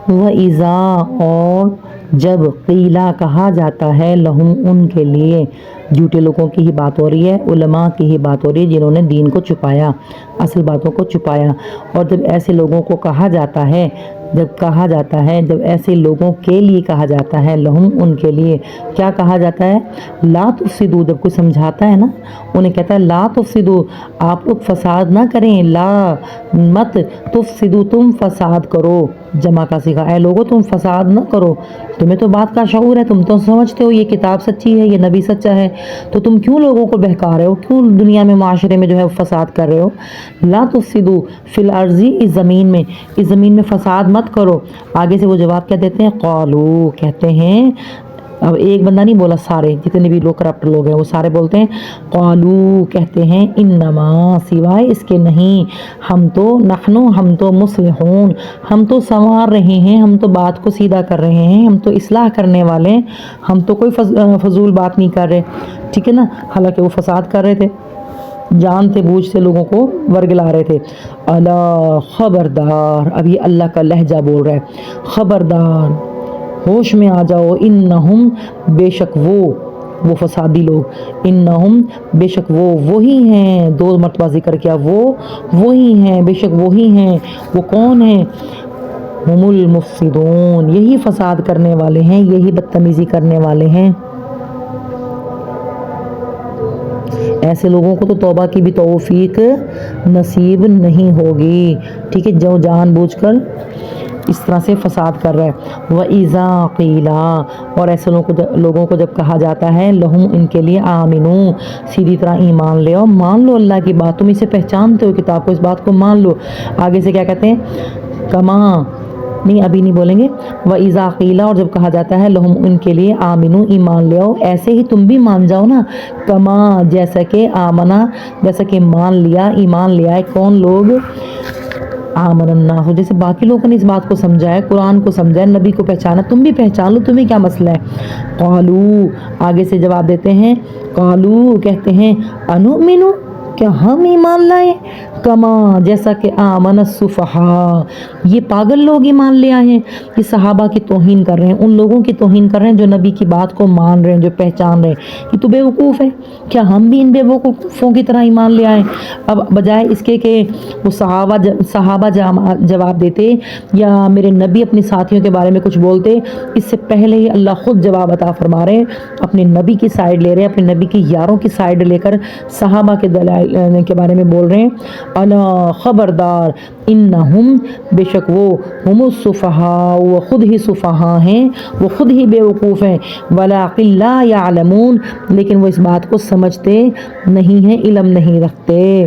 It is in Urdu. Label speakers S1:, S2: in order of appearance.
S1: وَإِذَا اور جب قیلا کہا جاتا ہے لہم ان کے لیے، جھوٹے لوگوں کی ہی بات ہو رہی ہے، علماء کی ہی بات ہو رہی ہے جنہوں نے دین کو چھپایا، اصل باتوں کو چھپایا، اور جب ایسے لوگوں کو کہا جاتا ہے، جب ایسے لوگوں کے لیے کہا جاتا ہے لہم ان کے لیے، کیا کہا جاتا ہے؟ لا تفسدو، جب کوئی سمجھاتا ہے نا انہیں کہتا ہے لا تفسدو، آپ لوگ فساد نہ کریں، لا مت تفسدو، تم فساد کرو، جمع کا صیغہ، اے لوگو تم فساد نہ کرو، تمہیں تو بات کا شعور ہے، تم تو سمجھتے ہو یہ کتاب سچی ہے، یہ نبی سچا ہے، تو تم کیوں لوگوں کو بہکا رہے ہو، کیوں دنیا میں معاشرے میں جو ہے فساد کر رہے ہو؟ لا تفسدو فی الارض، اس زمین میں فساد مت کرو۔ آگے سے وہ جواب کیا دیتے ہیں؟ قالو، کہتے ہیں، اب ایک بندہ نہیں بولا، سارے جتنے بھی لوگ کرپٹ لوگ ہیں وہ سارے بولتے ہیں، قالو کہتے ہیں، انما سوائے اس کے نہیں، ہم تو مصلحون، ہم تو سنوار رہے ہیں، ہم تو بات کو سیدھا کر رہے ہیں، ہم تو اصلاح کرنے والے ہیں، ہم تو کوئی فضول بات نہیں کر رہے، ٹھیک ہے نا، حالانکہ وہ فساد کر رہے تھے، جانتے بوجھ سے لوگوں کو ورگلا رہے تھے۔ الا، خبردار، اب یہ اللہ کا لہجہ بول رہا ہے، خبردار، ہوش میں آ جاؤ، انہم، بے شک وہ فسادی لوگ، انہم، بے شک وہی ہیں، دو مرتبہ ذکر کیا، وہی ہیں، بے شک وہی ہیں، وہ کون ہیں؟ ہم المفسدون، یہی فساد کرنے والے ہیں، یہی بدتمیزی کرنے والے ہیں۔ ایسے لوگوں کو تو توبہ کی بھی توفیق نصیب نہیں ہوگی، ٹھیک ہے، جو جان بوجھ کر اس طرح سے فساد کر رہا ہے۔ وَإِذَا قِيلَ، اور ایسے لوگوں کو جب کہا جاتا ہے لہم ان کے لیے، آمنو، سیدھی طرح ایمان لے آؤ، مان لو اللہ کی بات، تم اسے پہچانتے ہو کتاب کو، اس بات کو مان لو۔ آگے سے کیا کہتے ہیں؟ کما، نہیں ابھی نہیں بولیں گے، وَإِذَا قِيلَ، اور جب کہا جاتا ہے لہم ان کے لیے، آمنو، ایمان لے آؤ، ایسے ہی تم بھی مان جاؤ نا، کما، جیسا کہ آمنا، جیسا کہ مان لیا، ایمان لیا ہے کون لوگ؟ آمن الناس، جیسے باقی لوگوں نے اس بات کو سمجھا ہے، قرآن کو سمجھا ہے، نبی کو پہچانا، تم بھی پہچان لو، تمہیں کیا مسئلہ ہے؟ قالو، آگے سے جواب دیتے ہیں، قالو کہتے ہیں، انؤمنو، کیا ہم ایمان لائیں، کما، جیسا کہ آمن السفہاء، یہ پاگل لوگ ایمان لے آئے ہیں، یہ صحابہ کی توہین کر رہے ہیں، ان لوگوں کی توہین کر رہے ہیں جو نبی کی بات کو مان رہے ہیں، جو پہچان رہے ہیں، یہ تو بے وقوف ہے، کیا ہم بھی ان بے وقوفوں کی طرح ایمان لے آئیں؟ اب بجائے اس کے کہ وہ صحابہ جواب دیتے یا میرے نبی اپنے ساتھیوں کے بارے میں کچھ بولتے، اس سے پہلے ہی اللہ خود جواب عطا فرما رہے ہیں، اپنے نبی کی سائیڈ لے رہے ہیں، اپنے نبی کی یاروں کی سائیڈ لے کر صحابہ کے دلائل کے بارے میں بول رہے ہیں، الا، خبردار، انہم، بے شک وہ، ہم السفہاء، وہ خود ہی سفہاء ہیں، وہ خود ہی بے وقوف ہیں، ولکن لا یعلمون، لیکن وہ اس بات کو سمجھتے نہیں ہیں، علم نہیں رکھتے۔